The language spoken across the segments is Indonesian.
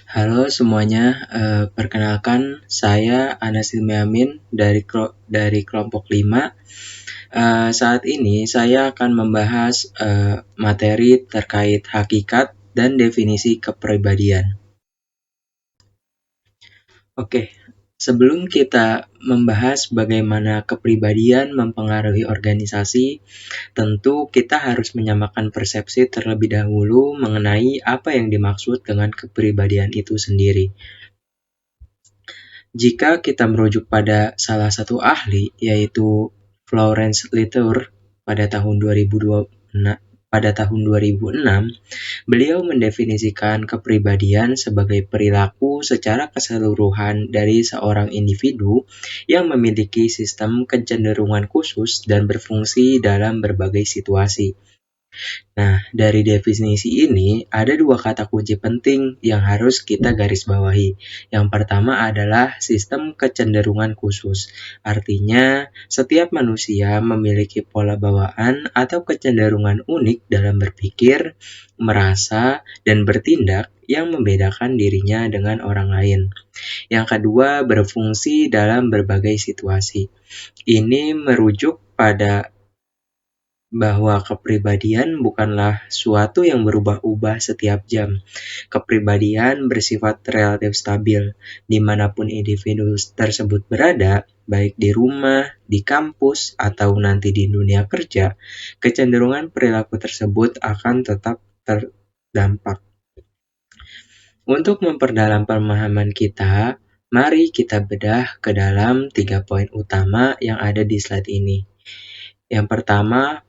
Halo semuanya, perkenalkan saya Anas Ilmiamin dari kelompok 5. Saat ini saya akan membahas materi terkait hakikat dan definisi kepribadian. Oke, sebelum kita membahas bagaimana kepribadian mempengaruhi organisasi, tentu kita harus menyamakan persepsi terlebih dahulu mengenai apa yang dimaksud dengan kepribadian itu sendiri. Jika kita merujuk pada salah satu ahli, yaitu Florence Latour pada tahun 2006, beliau mendefinisikan kepribadian sebagai perilaku secara keseluruhan dari seorang individu yang memiliki sistem kecenderungan khusus dan berfungsi dalam berbagai situasi. Nah, dari definisi ini ada dua kata kunci penting yang harus kita garis bawahi. Yang pertama adalah sistem kecenderungan khusus. Artinya, setiap manusia memiliki pola bawaan atau kecenderungan unik dalam berpikir, merasa, dan bertindak yang membedakan dirinya dengan orang lain. Yang kedua, berfungsi dalam berbagai situasi. Ini merujuk pada bahwa kepribadian bukanlah suatu yang berubah-ubah setiap jam. Kepribadian bersifat relatif stabil, dimanapun individu tersebut berada, baik di rumah, di kampus, atau nanti di dunia kerja, kecenderungan perilaku tersebut akan tetap terdampak. Untuk memperdalam pemahaman kita, mari kita bedah ke dalam 3 poin utama yang ada di slide ini. Yang pertama,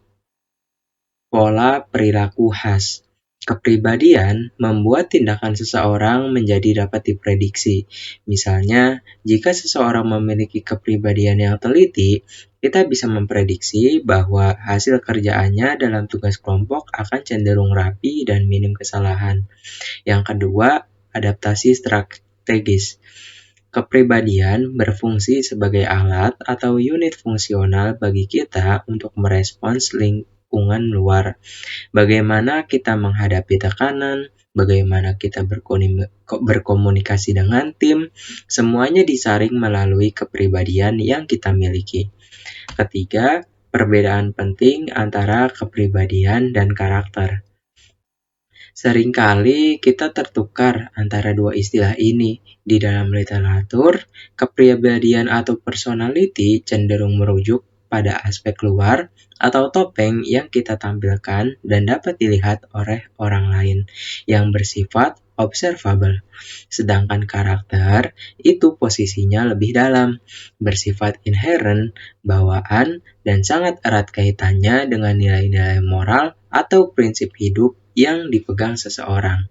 pola perilaku khas. Kepribadian membuat tindakan seseorang menjadi dapat diprediksi. Misalnya, jika seseorang memiliki kepribadian yang teliti, kita bisa memprediksi bahwa hasil kerjaannya dalam tugas kelompok akan cenderung rapi dan minim kesalahan. Yang kedua, adaptasi strategis. Kepribadian berfungsi sebagai alat atau unit fungsional bagi kita untuk merespons lingkungan luar. Bagaimana kita menghadapi tekanan, bagaimana kita berkomunikasi dengan tim, semuanya disaring melalui kepribadian yang kita miliki. Ketiga, perbedaan penting antara kepribadian dan karakter. Seringkali kita tertukar antara dua istilah ini. Di dalam literatur, kepribadian atau personality cenderung merujuk pada aspek luar atau topeng yang kita tampilkan dan dapat dilihat oleh orang lain yang bersifat observable. Sedangkan karakter itu posisinya lebih dalam, bersifat inherent, bawaan, dan sangat erat kaitannya dengan nilai-nilai moral atau prinsip hidup yang dipegang seseorang.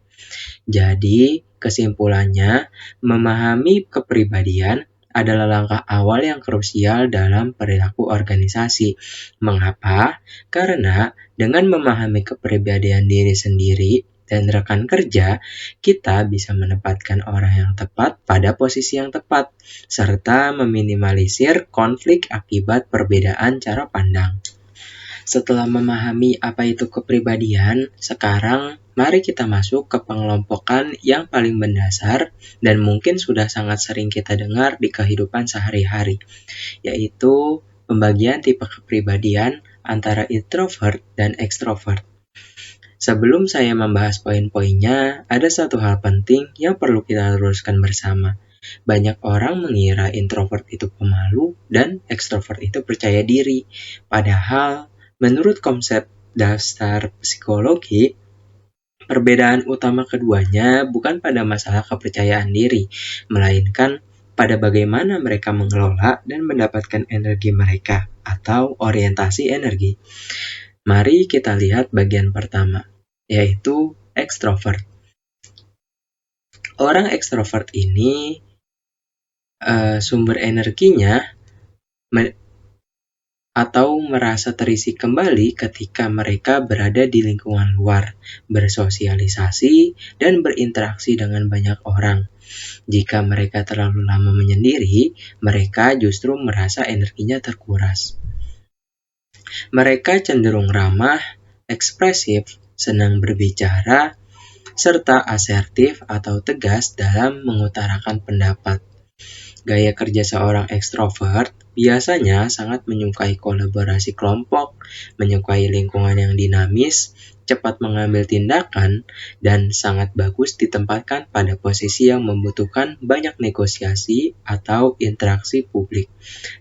Jadi, kesimpulannya, memahami kepribadian adalah langkah awal yang krusial dalam perilaku organisasi. Mengapa? Karena dengan memahami kepribadian diri sendiri dan rekan kerja, kita bisa menempatkan orang yang tepat pada posisi yang tepat, serta meminimalisir konflik akibat perbedaan cara pandang. Setelah memahami apa itu kepribadian, sekarang mari kita masuk ke pengelompokan yang paling mendasar dan mungkin sudah sangat sering kita dengar di kehidupan sehari-hari, yaitu pembagian tipe kepribadian antara introvert dan extrovert. Sebelum saya membahas poin-poinnya, ada satu hal penting yang perlu kita luruskan bersama. Banyak orang mengira introvert itu pemalu dan extrovert itu percaya diri, padahal menurut konsep dasar psikologi, perbedaan utama keduanya bukan pada masalah kepercayaan diri, melainkan pada bagaimana mereka mengelola dan mendapatkan energi mereka atau orientasi energi. Mari kita lihat bagian pertama, yaitu ekstrovert. Orang ekstrovert ini sumber energinya atau merasa terisi kembali ketika mereka berada di lingkungan luar, bersosialisasi, dan berinteraksi dengan banyak orang. Jika mereka terlalu lama menyendiri, mereka justru merasa energinya terkuras. Mereka cenderung ramah, ekspresif, senang berbicara, serta asertif atau tegas dalam mengutarakan pendapat. Gaya kerja seorang ekstrovert biasanya sangat menyukai kolaborasi kelompok, menyukai lingkungan yang dinamis, cepat mengambil tindakan, dan sangat bagus ditempatkan pada posisi yang membutuhkan banyak negosiasi atau interaksi publik,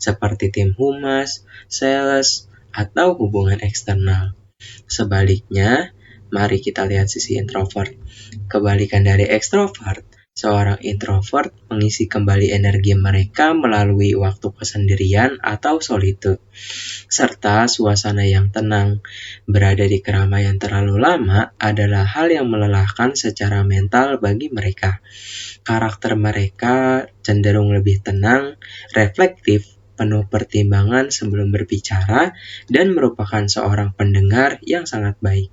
seperti tim humas, sales, atau hubungan eksternal. Sebaliknya, mari kita lihat sisi introvert. Kebalikan dari ekstrovert, seorang introvert mengisi kembali energi mereka melalui waktu kesendirian atau solitude, serta suasana yang tenang. Berada di keramaian terlalu lama adalah hal yang melelahkan secara mental bagi mereka. Karakter mereka cenderung lebih tenang, reflektif, penuh pertimbangan sebelum berbicara, dan merupakan seorang pendengar yang sangat baik.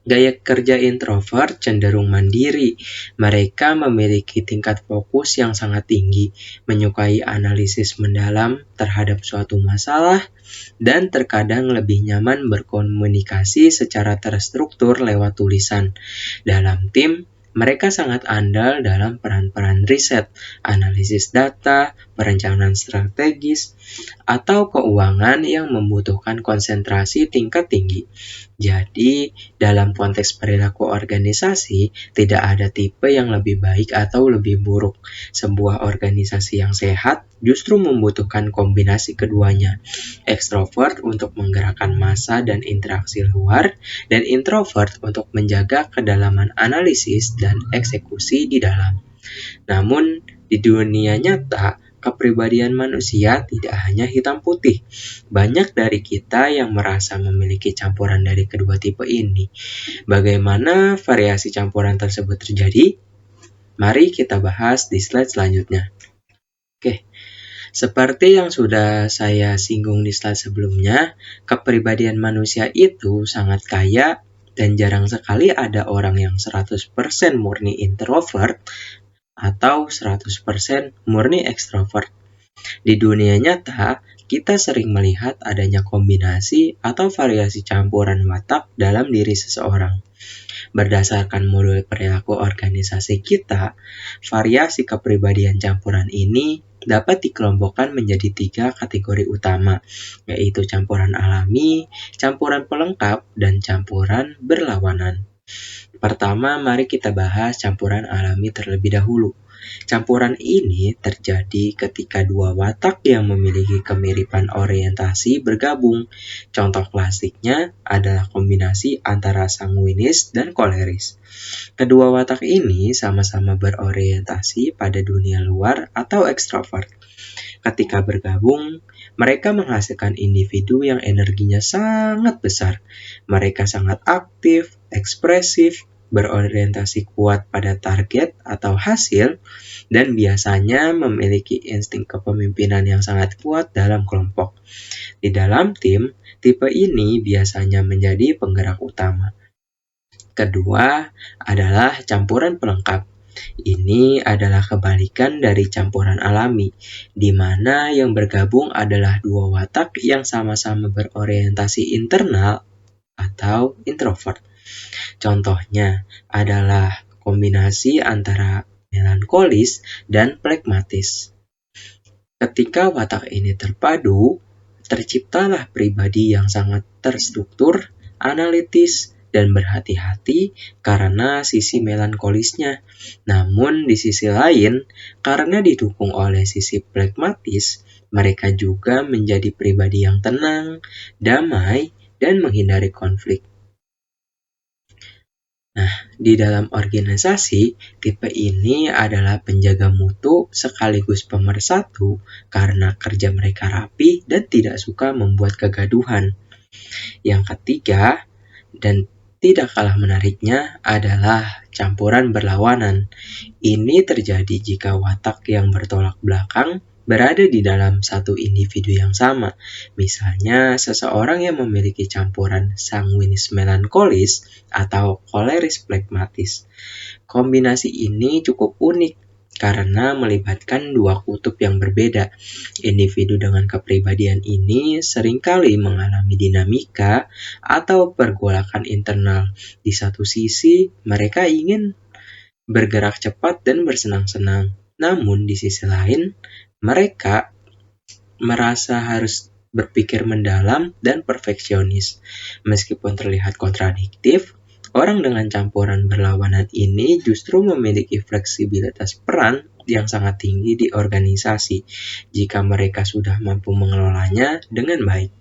Gaya kerja introvert cenderung mandiri. Mereka memiliki tingkat fokus yang sangat tinggi, menyukai analisis mendalam terhadap suatu masalah, dan terkadang lebih nyaman berkomunikasi secara terstruktur lewat tulisan. Dalam tim, mereka sangat andal dalam peran-peran riset, analisis data, perencanaan strategis, atau keuangan yang membutuhkan konsentrasi tingkat tinggi. Jadi, dalam konteks perilaku organisasi, tidak ada tipe yang lebih baik atau lebih buruk. Sebuah organisasi yang sehat justru membutuhkan kombinasi keduanya. Ekstrovert untuk menggerakkan massa dan interaksi luar, dan introvert untuk menjaga kedalaman analisis dan eksekusi di dalam. Namun, di dunia nyata, kepribadian manusia tidak hanya hitam putih. Banyak dari kita yang merasa memiliki campuran dari kedua tipe ini. Bagaimana variasi campuran tersebut terjadi? Mari kita bahas di slide selanjutnya. Oke. Seperti yang sudah saya singgung di slide sebelumnya, kepribadian manusia itu sangat kaya dan jarang sekali ada orang yang 100% murni introvert atau 100% murni ekstrovert. Di dunia nyata, kita sering melihat adanya kombinasi atau variasi campuran watak dalam diri seseorang. Berdasarkan modul perilaku organisasi kita, variasi kepribadian campuran ini dapat dikelompokkan menjadi 3 kategori utama, yaitu campuran alami, campuran pelengkap, dan campuran berlawanan. Pertama, mari kita bahas campuran alami terlebih dahulu. Campuran ini terjadi ketika dua watak yang memiliki kemiripan orientasi bergabung. Contoh klasiknya adalah kombinasi antara sanguinis dan koleris. Kedua watak ini sama-sama berorientasi pada dunia luar atau ekstrovert. Ketika bergabung, mereka menghasilkan individu yang energinya sangat besar. Mereka sangat aktif, ekspresif, berorientasi kuat pada target atau hasil, dan biasanya memiliki insting kepemimpinan yang sangat kuat dalam kelompok. Di dalam tim, tipe ini biasanya menjadi penggerak utama. Kedua adalah campuran pelengkap. Ini adalah kebalikan dari campuran alami, di mana yang bergabung adalah dua watak yang sama-sama berorientasi internal atau introvert. Contohnya adalah kombinasi antara melankolis dan pragmatis. Ketika watak ini terpadu, terciptalah pribadi yang sangat terstruktur, analitis, dan berhati-hati karena sisi melankolisnya. Namun di sisi lain, karena didukung oleh sisi pragmatis, mereka juga menjadi pribadi yang tenang, damai, dan menghindari konflik. Nah, di dalam organisasi, tipe ini adalah penjaga mutu sekaligus pemersatu karena kerja mereka rapi dan tidak suka membuat kegaduhan. Yang ketiga, dan tidak kalah menariknya adalah campuran berlawanan. Ini terjadi jika watak yang bertolak belakang berada di dalam satu individu yang sama. Misalnya, seseorang yang memiliki campuran sanguinis melankolis atau koleris pragmatis. Kombinasi ini cukup unik karena melibatkan dua kutub yang berbeda. Individu dengan kepribadian ini seringkali mengalami dinamika atau pergolakan internal. Di satu sisi, mereka ingin bergerak cepat dan bersenang-senang. Namun di sisi lain, mereka merasa harus berpikir mendalam dan perfeksionis. Meskipun terlihat kontradiktif, orang dengan campuran berlawanan ini justru memiliki fleksibilitas peran yang sangat tinggi di organisasi jika mereka sudah mampu mengelolanya dengan baik.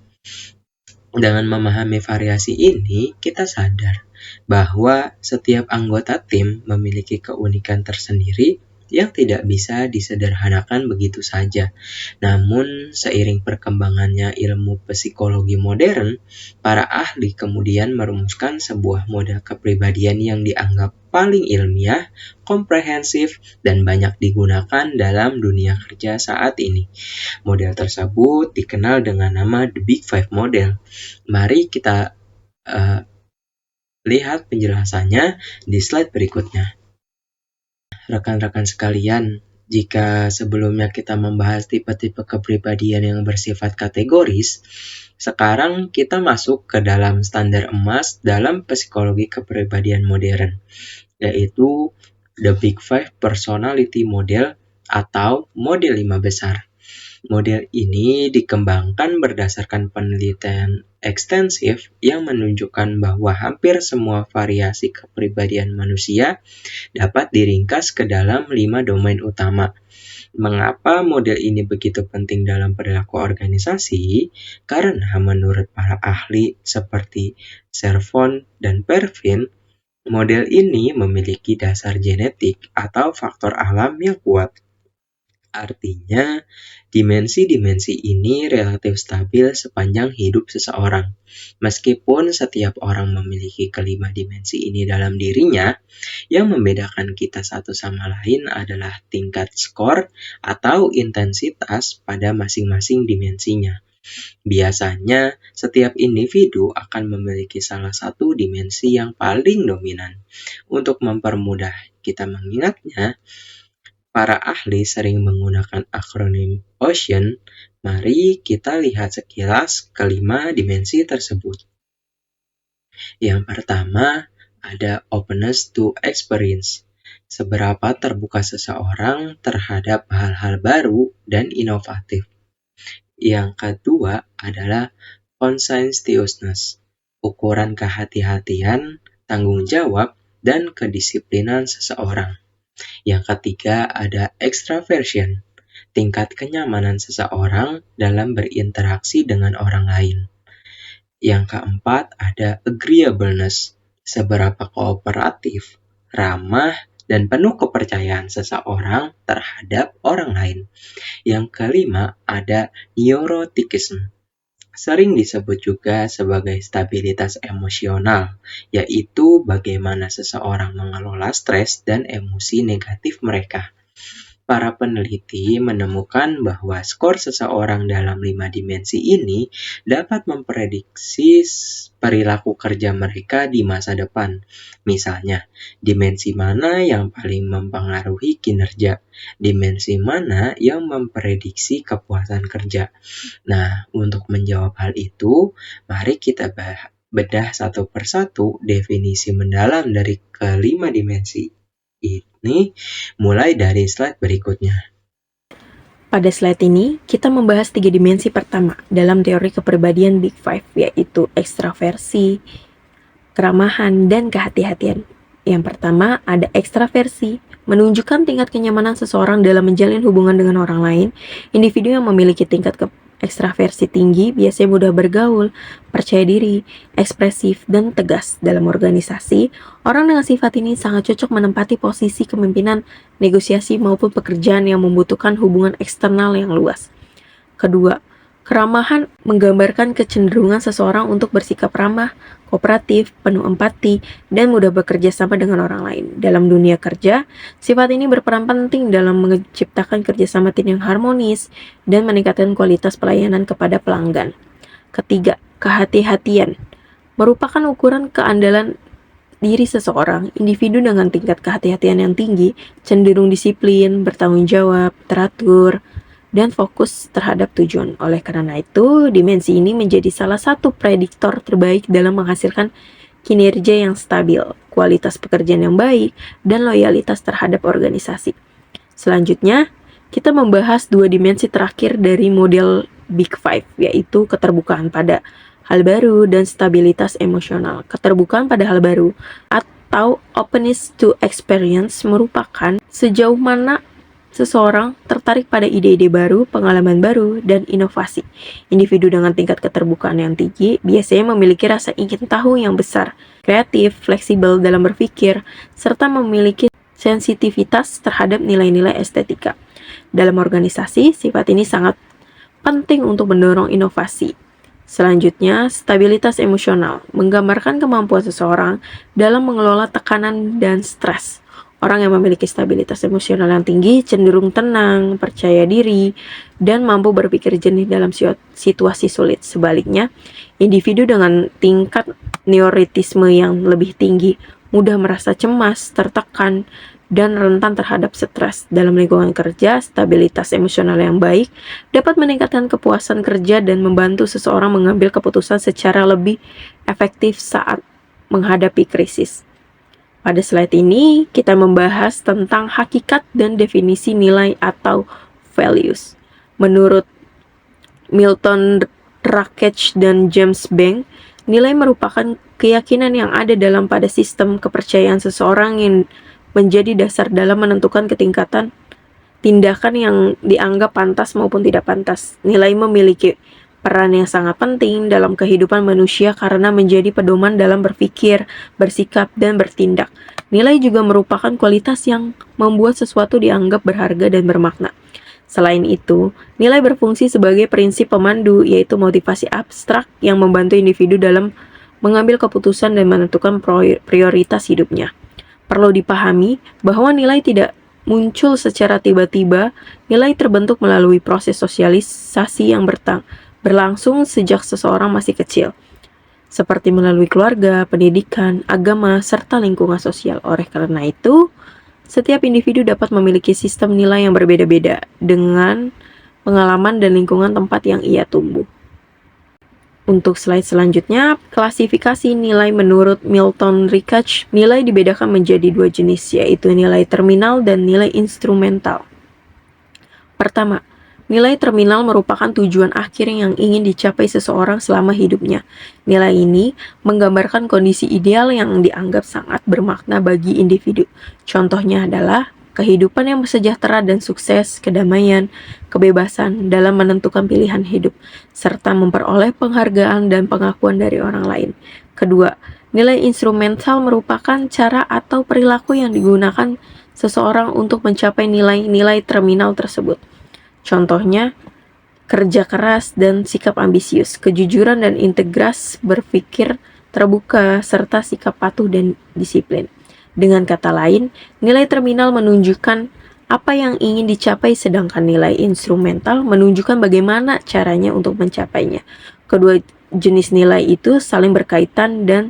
Dengan memahami variasi ini, kita sadar bahwa setiap anggota tim memiliki keunikan tersendiri yang tidak bisa disederhanakan begitu saja. Namun, seiring perkembangannya ilmu psikologi modern, para ahli kemudian merumuskan sebuah model kepribadian yang dianggap paling ilmiah, komprehensif, dan banyak digunakan dalam dunia kerja saat ini. Model tersebut dikenal dengan nama The Big Five Model. Mari kita lihat penjelasannya di slide berikutnya. Rekan-rekan sekalian, jika sebelumnya kita membahas tipe-tipe kepribadian yang bersifat kategoris, sekarang kita masuk ke dalam standar emas dalam psikologi kepribadian modern, yaitu The Big Five Personality Model atau model 5 besar. Model ini dikembangkan berdasarkan penelitian ekstensif yang menunjukkan bahwa hampir semua variasi kepribadian manusia dapat diringkas ke dalam 5 domain utama. Mengapa model ini begitu penting dalam perilaku organisasi? Karena menurut para ahli seperti Servon dan Pervin, model ini memiliki dasar genetik atau faktor alam yang kuat. Artinya, dimensi-dimensi ini relatif stabil sepanjang hidup seseorang. Meskipun setiap orang memiliki kelima dimensi ini dalam dirinya, yang membedakan kita satu sama lain adalah tingkat skor atau intensitas pada masing-masing dimensinya. Biasanya, setiap individu akan memiliki salah satu dimensi yang paling dominan. Untuk mempermudah kita mengingatnya, para ahli sering menggunakan akronim OCEAN. Mari kita lihat sekilas kelima dimensi tersebut. Yang pertama, ada openness to experience. Seberapa terbuka seseorang terhadap hal-hal baru dan inovatif. Yang kedua adalah conscientiousness. Ukuran kehati-hatian, tanggung jawab, dan kedisiplinan seseorang. Yang ketiga ada extraversion, tingkat kenyamanan seseorang dalam berinteraksi dengan orang lain. Yang keempat ada agreeableness, seberapa kooperatif, ramah, dan penuh kepercayaan seseorang terhadap orang lain. Yang kelima ada neuroticism, sering disebut juga sebagai stabilitas emosional, yaitu bagaimana seseorang mengelola stres dan emosi negatif mereka. Para peneliti menemukan bahwa skor seseorang dalam 5 dimensi ini dapat memprediksi perilaku kerja mereka di masa depan. Misalnya, dimensi mana yang paling mempengaruhi kinerja, dimensi mana yang memprediksi kepuasan kerja. Nah, untuk menjawab hal itu, mari kita bedah satu persatu definisi mendalam dari kelima dimensi ini, mulai dari slide berikutnya. Pada slide ini, kita membahas 3 dimensi pertama dalam teori kepribadian Big Five, yaitu ekstraversi, keramahan, dan kehati-hatian. Yang pertama ada ekstraversi, menunjukkan tingkat kenyamanan seseorang dalam menjalin hubungan dengan orang lain. Individu yang memiliki tingkat ekstraversi tinggi biasanya mudah bergaul, percaya diri, ekspresif, dan tegas dalam organisasi. Orang dengan sifat ini sangat cocok menempati posisi kepemimpinan, negosiasi, maupun pekerjaan yang membutuhkan hubungan eksternal yang luas. Kedua, keramahan menggambarkan kecenderungan seseorang untuk bersikap ramah, kooperatif, penuh empati, dan mudah bekerja sama dengan orang lain. Dalam dunia kerja, sifat ini berperan penting dalam menciptakan kerjasama tim yang harmonis dan meningkatkan kualitas pelayanan kepada pelanggan. Ketiga, kehati-hatian merupakan ukuran keandalan diri seseorang, individu dengan tingkat kehati-hatian yang tinggi cenderung disiplin, bertanggung jawab, teratur, dan fokus terhadap tujuan. Oleh karena itu, dimensi ini menjadi salah satu prediktor terbaik dalam menghasilkan kinerja yang stabil, kualitas pekerjaan yang baik, dan loyalitas terhadap organisasi. Selanjutnya, kita membahas dua dimensi terakhir dari model Big Five, yaitu keterbukaan pada hal baru dan stabilitas emosional. Keterbukaan pada hal baru atau openness to experience merupakan sejauh mana seseorang tertarik pada ide-ide baru, pengalaman baru, dan inovasi. Individu dengan tingkat keterbukaan yang tinggi biasanya memiliki rasa ingin tahu yang besar, kreatif, fleksibel dalam berpikir, serta memiliki sensitivitas terhadap nilai-nilai estetika. Dalam organisasi, sifat ini sangat penting untuk mendorong inovasi. Selanjutnya, stabilitas emosional menggambarkan kemampuan seseorang dalam mengelola tekanan dan stres. Orang yang memiliki stabilitas emosional yang tinggi cenderung tenang, percaya diri, dan mampu berpikir jernih dalam situasi sulit. Sebaliknya, individu dengan tingkat neurotisme yang lebih tinggi mudah merasa cemas, tertekan, dan rentan terhadap stres. Dalam lingkungan kerja, stabilitas emosional yang baik dapat meningkatkan kepuasan kerja dan membantu seseorang mengambil keputusan secara lebih efektif saat menghadapi krisis. Pada slide ini, kita membahas tentang hakikat dan definisi nilai atau values. Menurut Milton Rakech dan James Bank, nilai merupakan keyakinan yang ada dalam pada sistem kepercayaan seseorang yang menjadi dasar dalam menentukan ketingkatan tindakan yang dianggap pantas maupun tidak pantas. Nilai memiliki peran yang sangat penting dalam kehidupan manusia karena menjadi pedoman dalam berpikir, bersikap, dan bertindak. Nilai juga merupakan kualitas yang membuat sesuatu dianggap berharga dan bermakna. Selain itu, nilai berfungsi sebagai prinsip pemandu, yaitu motivasi abstrak yang membantu individu dalam mengambil keputusan dan menentukan prioritas hidupnya. Perlu dipahami bahwa nilai tidak muncul secara tiba-tiba. Nilai terbentuk melalui proses sosialisasi yang berlangsung sejak seseorang masih kecil, seperti melalui keluarga, pendidikan, agama, serta lingkungan sosial. Oleh karena itu, setiap individu dapat memiliki sistem nilai yang berbeda-beda dengan pengalaman dan lingkungan tempat yang ia tumbuh. Untuk slide selanjutnya, klasifikasi nilai menurut Milton Rakech, nilai dibedakan menjadi dua jenis, yaitu nilai terminal dan nilai instrumental. Pertama, nilai terminal merupakan tujuan akhir yang ingin dicapai seseorang selama hidupnya. Nilai ini menggambarkan kondisi ideal yang dianggap sangat bermakna bagi individu. Contohnya adalah kehidupan yang sejahtera dan sukses, kedamaian, kebebasan dalam menentukan pilihan hidup, serta memperoleh penghargaan dan pengakuan dari orang lain. Kedua, nilai instrumental merupakan cara atau perilaku yang digunakan seseorang untuk mencapai nilai-nilai terminal tersebut. Contohnya, kerja keras dan sikap ambisius, kejujuran dan integritas berpikir terbuka, serta sikap patuh dan disiplin. Dengan kata lain, nilai terminal menunjukkan apa yang ingin dicapai, sedangkan nilai instrumental menunjukkan bagaimana caranya untuk mencapainya. Kedua jenis nilai itu saling berkaitan dan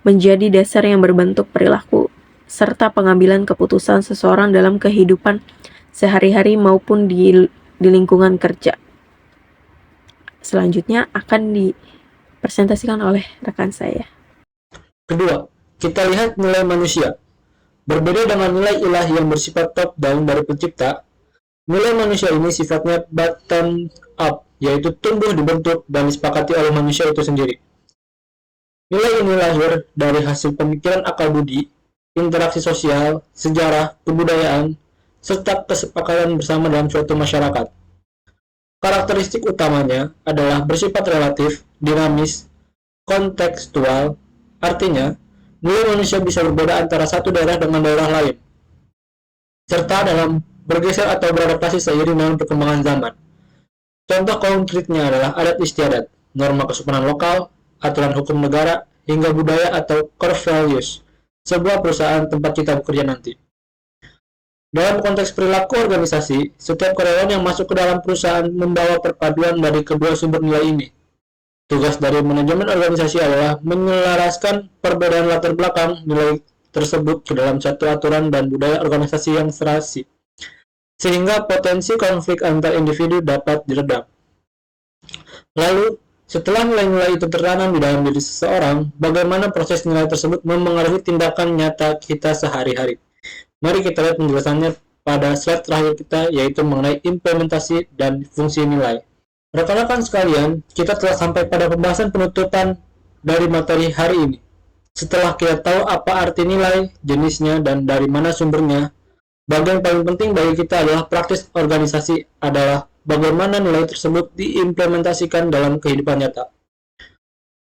menjadi dasar yang berbentuk perilaku serta pengambilan keputusan seseorang dalam kehidupan sehari-hari maupun di lingkungan kerja. Selanjutnya akan dipresentasikan oleh rekan saya. Kedua, kita lihat nilai manusia. Berbeda dengan nilai ilahi yang bersifat top-down dari pencipta, nilai manusia ini sifatnya bottom-up, yaitu tumbuh, dibentuk, dan disepakati oleh manusia itu sendiri. Nilai ini lahir dari hasil pemikiran akal budi, interaksi sosial, sejarah, kebudayaan, serta kesepakatan bersama dalam suatu masyarakat. Karakteristik utamanya adalah bersifat relatif, dinamis, kontekstual, artinya, nilai manusia bisa berbeda antara satu daerah dengan daerah lain, serta dalam bergeser atau beradaptasi seiring dengan perkembangan zaman. Contoh konkretnya adalah adat istiadat, norma kesopanan lokal, aturan hukum negara, hingga budaya atau core values, sebuah perusahaan tempat kita bekerja nanti. Dalam konteks perilaku organisasi, setiap karyawan yang masuk ke dalam perusahaan membawa perpaduan dari kedua sumber nilai ini. Tugas dari manajemen organisasi adalah menyelaraskan perbedaan latar belakang nilai tersebut ke dalam satu aturan dan budaya organisasi yang serasi, sehingga potensi konflik antar individu dapat diredam. Lalu, setelah nilai-nilai itu tertanam di dalam diri seseorang, bagaimana proses nilai tersebut memengaruhi tindakan nyata kita sehari-hari? Mari kita lihat penjelasannya pada slide terakhir kita, yaitu mengenai implementasi dan fungsi nilai. Rekan-rekan sekalian, kita telah sampai pada pembahasan penutupan dari materi hari ini. Setelah kita tahu apa arti nilai, jenisnya, dan dari mana sumbernya, bagian paling penting bagi kita adalah praktis organisasi adalah bagaimana nilai tersebut diimplementasikan dalam kehidupan nyata.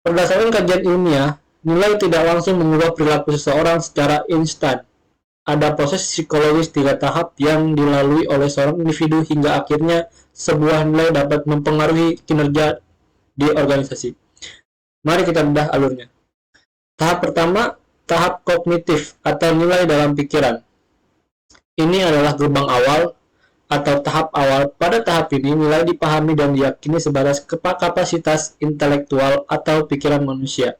Berdasarkan kajian ilmiah, nilai tidak langsung mengubah perilaku seseorang secara instan. Ada proses psikologis 3 tahap yang dilalui oleh seorang individu hingga akhirnya sebuah nilai dapat mempengaruhi kinerja di organisasi. Mari kita bedah alurnya. Tahap pertama, tahap kognitif atau nilai dalam pikiran. Ini adalah gerbang awal atau tahap awal. Pada tahap ini, nilai dipahami dan diyakini sebatas kapasitas intelektual atau pikiran manusia.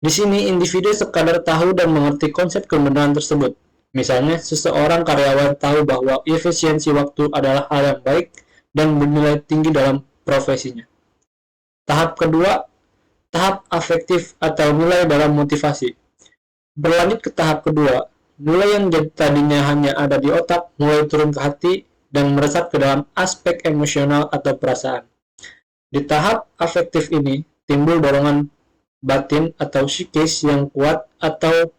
Di sini, individu sekadar tahu dan mengerti konsep kebenaran tersebut. Misalnya, seseorang karyawan tahu bahwa efisiensi waktu adalah hal yang baik dan bernilai tinggi dalam profesinya. Tahap kedua, tahap afektif atau nilai dalam motivasi. Berlanjut ke tahap kedua, nilai yang tadinya hanya ada di otak mulai turun ke hati dan meresap ke dalam aspek emosional atau perasaan. Di tahap afektif ini, timbul dorongan batin atau psikis yang kuat atau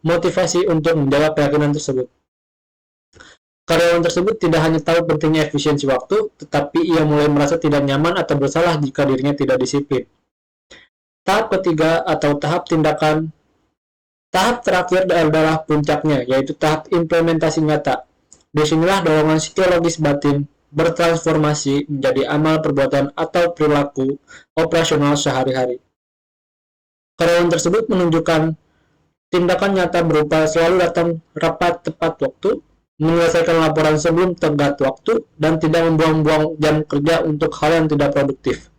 motivasi untuk menjaga keyakinan tersebut. Karyawan tersebut tidak hanya tahu pentingnya efisiensi waktu, tetapi ia mulai merasa tidak nyaman atau bersalah jika dirinya tidak disiplin. Tahap ketiga atau tahap tindakan. Tahap terakhir adalah puncaknya, yaitu tahap implementasi nyata. Disinilah dorongan psikologis batin bertransformasi menjadi amal perbuatan atau perilaku operasional sehari-hari. Karyawan tersebut menunjukkan tindakan nyata berupa selalu datang rapat tepat waktu, menyelesaikan laporan sebelum tenggat waktu, dan tidak membuang-buang jam kerja untuk hal yang tidak produktif.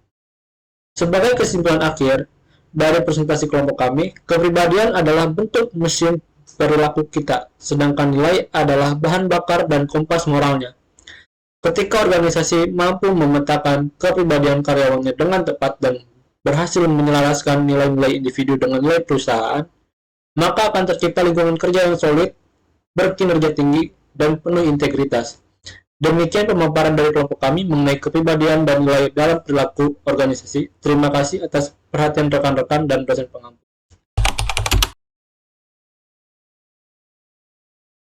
Sebagai kesimpulan akhir dari presentasi kelompok kami, kepribadian adalah bentuk mesin perilaku kita, sedangkan nilai adalah bahan bakar dan kompas moralnya. Ketika organisasi mampu memetakan kepribadian karyawannya dengan tepat dan berhasil menyelaraskan nilai-nilai individu dengan nilai perusahaan, maka akan tercipta lingkungan kerja yang solid, berkinerja tinggi, dan penuh integritas. Demikian pemaparan dari kelompok kami mengenai kepribadian dan nilai dalam perilaku organisasi. Terima kasih atas perhatian rekan-rekan dan dosen pengampu.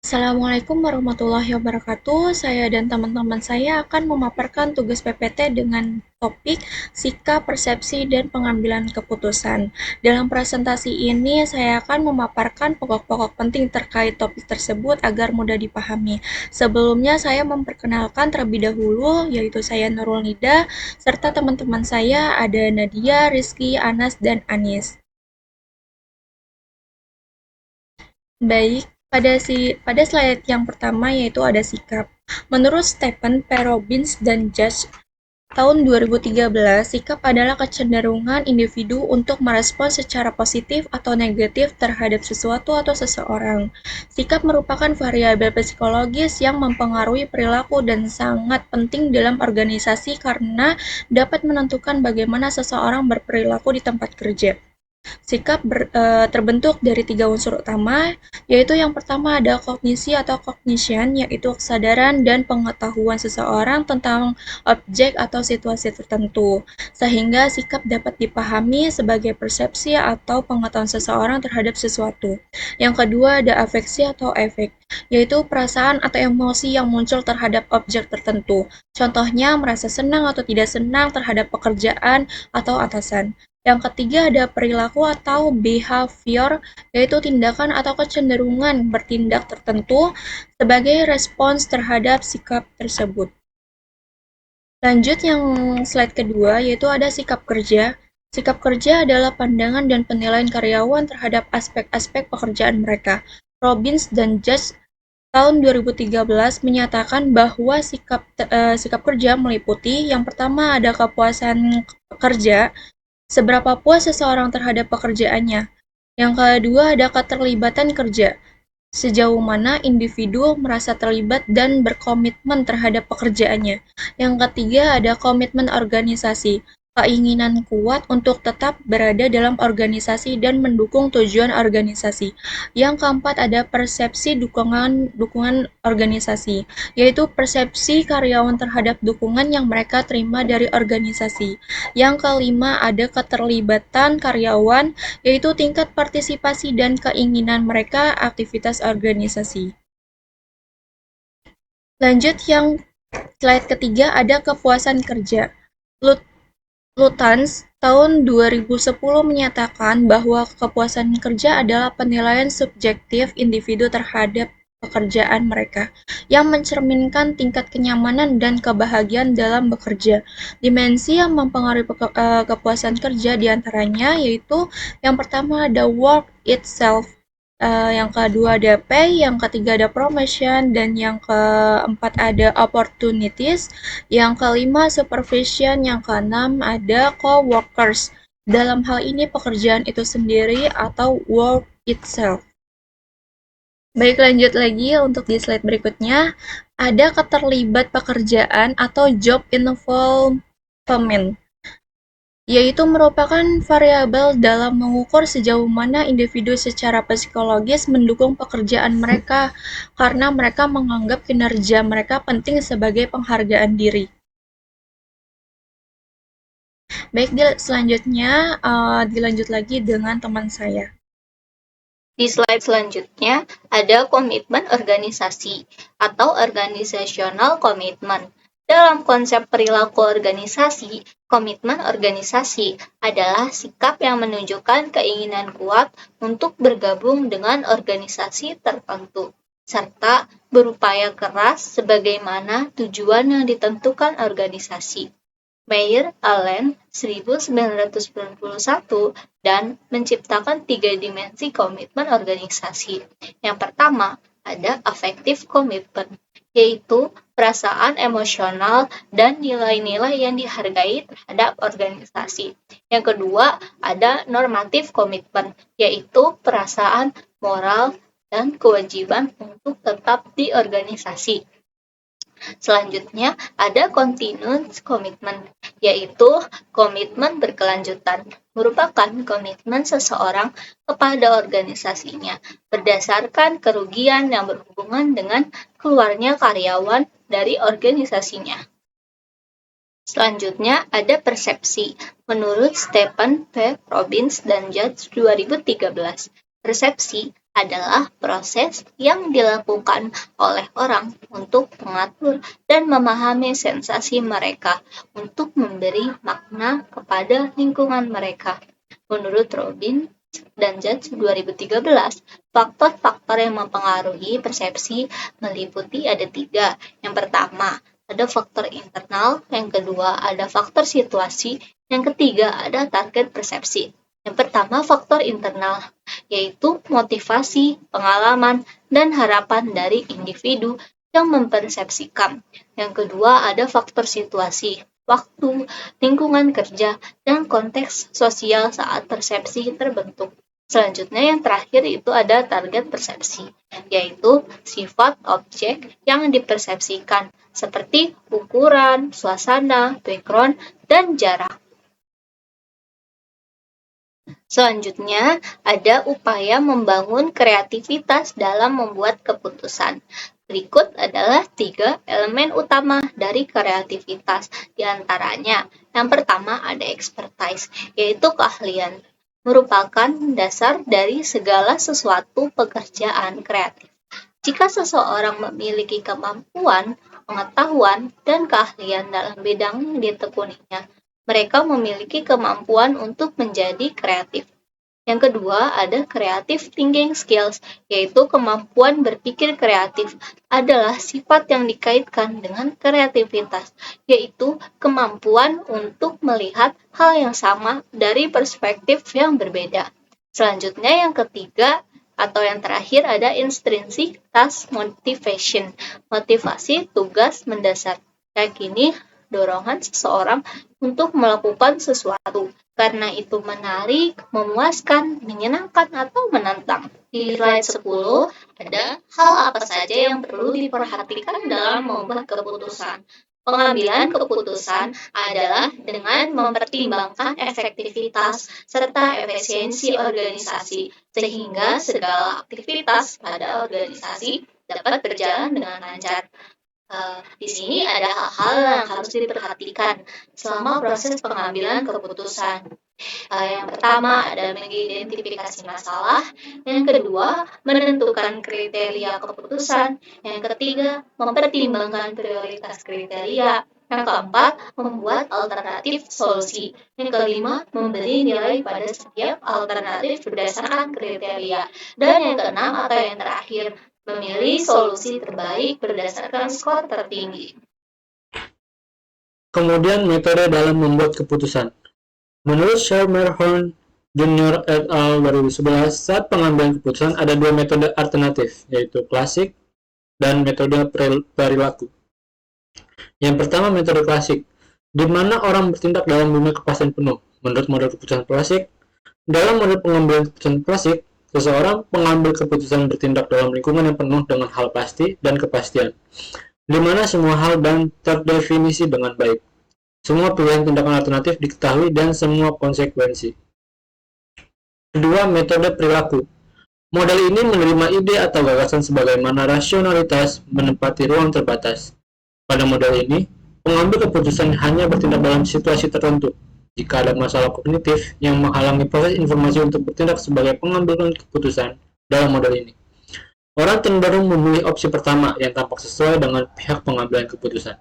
Assalamualaikum warahmatullahi wabarakatuh. Saya dan teman-teman saya akan memaparkan tugas PPT dengan topik sikap, persepsi, dan pengambilan keputusan. Dalam presentasi ini, saya akan memaparkan pokok-pokok penting terkait topik tersebut agar mudah dipahami. Sebelumnya, saya memperkenalkan terlebih dahulu, yaitu saya Nurul Nida, serta teman-teman saya ada Nadia, Rizky, Anas, dan Anis. Baik. Pada slide yang pertama yaitu ada sikap. Menurut Stephen P. Robbins dan Judge tahun 2013, sikap adalah kecenderungan individu untuk merespons secara positif atau negatif terhadap sesuatu atau seseorang. Sikap merupakan variabel psikologis yang mempengaruhi perilaku dan sangat penting dalam organisasi karena dapat menentukan bagaimana seseorang berperilaku di tempat kerja. Sikap terbentuk dari 3 unsur utama, yaitu yang pertama ada kognisi atau cognition, yaitu kesadaran dan pengetahuan seseorang tentang objek atau situasi tertentu, sehingga sikap dapat dipahami sebagai persepsi atau pengetahuan seseorang terhadap sesuatu. Yang kedua ada afeksi atau efek, yaitu perasaan atau emosi yang muncul terhadap objek tertentu. Contohnya merasa senang atau tidak senang terhadap pekerjaan atau atasan. Yang ketiga ada perilaku atau behavior, yaitu tindakan atau kecenderungan bertindak tertentu sebagai respons terhadap sikap tersebut. Lanjut yang slide kedua, yaitu ada sikap kerja. Sikap kerja adalah pandangan dan penilaian karyawan terhadap aspek-aspek pekerjaan mereka. Robbins dan Judge tahun 2013 menyatakan bahwa sikap kerja meliputi yang pertama ada kepuasan kerja, seberapa puas seseorang terhadap pekerjaannya. Yang kedua ada keterlibatan kerja. Sejauh mana individu merasa terlibat dan berkomitmen terhadap pekerjaannya. Yang ketiga ada komitmen organisasi. Keinginan kuat untuk tetap berada dalam organisasi dan mendukung tujuan organisasi. Yang keempat ada persepsi dukungan organisasi, yaitu persepsi karyawan terhadap dukungan yang mereka terima dari organisasi. Yang kelima ada keterlibatan karyawan, yaitu tingkat partisipasi dan keinginan mereka aktivitas organisasi. Lanjut yang slide ketiga ada kepuasan kerja. Lutyens tahun 2010 menyatakan bahwa kepuasan kerja adalah penilaian subjektif individu terhadap pekerjaan mereka yang mencerminkan tingkat kenyamanan dan kebahagiaan dalam bekerja. Dimensi yang mempengaruhi kepuasan kerja diantaranya yaitu yang pertama ada work itself, yang kedua ada pay, yang ketiga ada promotion, dan yang keempat ada opportunities, yang kelima supervision, yang keenam ada co-workers. Dalam hal ini pekerjaan itu sendiri atau work itself. Baik, lanjut lagi untuk di slide berikutnya. Ada keterlibat pekerjaan atau job involvement, yaitu merupakan variabel dalam mengukur sejauh mana individu secara psikologis mendukung pekerjaan mereka karena mereka menganggap kinerja mereka penting sebagai penghargaan diri. Baik, selanjutnya dilanjut lagi dengan teman saya. Di slide selanjutnya ada komitmen organisasi atau organizational commitment. Dalam konsep perilaku organisasi, komitmen organisasi adalah sikap yang menunjukkan keinginan kuat untuk bergabung dengan organisasi tertentu, serta berupaya keras sebagaimana tujuan yang ditentukan organisasi. Meyer Allen 1991 dan menciptakan 3 dimensi komitmen organisasi. Yang pertama, ada affective commitment, yaitu perasaan emosional dan nilai-nilai yang dihargai terhadap organisasi. Yang kedua, ada normative commitment, yaitu perasaan moral dan kewajiban untuk tetap di organisasi. Selanjutnya, ada continuous commitment, yaitu komitmen berkelanjutan, merupakan komitmen seseorang kepada organisasinya berdasarkan kerugian yang berhubungan dengan keluarnya karyawan dari organisasinya. Selanjutnya, ada persepsi. Menurut Stephen P. Robbins dan Judge 2013, persepsi adalah proses yang dilakukan oleh orang untuk mengatur dan memahami sensasi mereka untuk memberi makna kepada lingkungan mereka. Menurut Robbins dan Judge 2013, faktor-faktor yang mempengaruhi persepsi meliputi ada 3. Yang pertama, ada faktor internal, yang kedua ada faktor situasi, yang ketiga ada target persepsi. Yang pertama, faktor internal, yaitu motivasi, pengalaman, dan harapan dari individu yang mempersepsikan. Yang kedua, ada faktor situasi, waktu, lingkungan kerja, dan konteks sosial saat persepsi terbentuk. Selanjutnya yang terakhir itu ada target persepsi, yaitu sifat objek yang dipersepsikan, seperti ukuran, suasana, background, dan jarak. Selanjutnya, ada upaya membangun kreativitas dalam membuat keputusan. Berikut adalah 3 elemen utama dari kreativitas. Di antaranya, yang pertama ada expertise, yaitu keahlian, merupakan dasar dari segala sesuatu pekerjaan kreatif. Jika seseorang memiliki kemampuan, pengetahuan, dan keahlian dalam bidang yang ditekuninya, mereka memiliki kemampuan untuk menjadi kreatif. Yang kedua, ada creative thinking skills, yaitu kemampuan berpikir kreatif adalah sifat yang dikaitkan dengan kreativitas, yaitu kemampuan untuk melihat hal yang sama dari perspektif yang berbeda. Selanjutnya yang ketiga, atau yang terakhir ada intrinsic task motivation, motivasi tugas mendasar. Yakini dorongan seseorang untuk melakukan sesuatu karena itu menarik, memuaskan, menyenangkan, atau menantang. Di slide 10, ada hal apa saja yang perlu diperhatikan dalam membuat keputusan. Pengambilan keputusan adalah dengan mempertimbangkan efektivitas serta efisiensi organisasi, sehingga segala aktivitas pada organisasi dapat berjalan dengan lancar. Di sini ada hal-hal yang harus diperhatikan selama proses pengambilan keputusan. Yang pertama ada mengidentifikasi masalah, yang kedua menentukan kriteria keputusan, yang ketiga mempertimbangkan prioritas kriteria, yang keempat membuat alternatif solusi, yang kelima memberi nilai pada setiap alternatif berdasarkan kriteria, dan yang keenam atau yang terakhir memilih solusi terbaik berdasarkan skor tertinggi. Kemudian metode dalam membuat keputusan. Menurut Schermerhorn Jr. et al. 2011, saat pengambilan keputusan ada dua metode alternatif, yaitu klasik dan metode perilaku. Yang pertama metode klasik, di mana orang bertindak dalam dunia kepastian penuh. Menurut model keputusan klasik, dalam model pengambilan keputusan klasik, seseorang pengambil keputusan bertindak dalam lingkungan yang penuh dengan hal pasti dan kepastian, di mana semua hal dan terdefinisi dengan baik. Semua pilihan tindakan alternatif diketahui dan semua konsekuensi. Kedua, metode perilaku. Model ini menerima ide atau gagasan sebagaimana rasionalitas menempati ruang terbatas. Pada model ini, pengambil keputusan hanya bertindak dalam situasi tertentu. Jika ada masalah kognitif yang menghalangi proses informasi untuk bertindak sebagai pengambilan keputusan dalam model ini, orang cenderung memilih opsi pertama yang tampak sesuai dengan pihak pengambilan keputusan.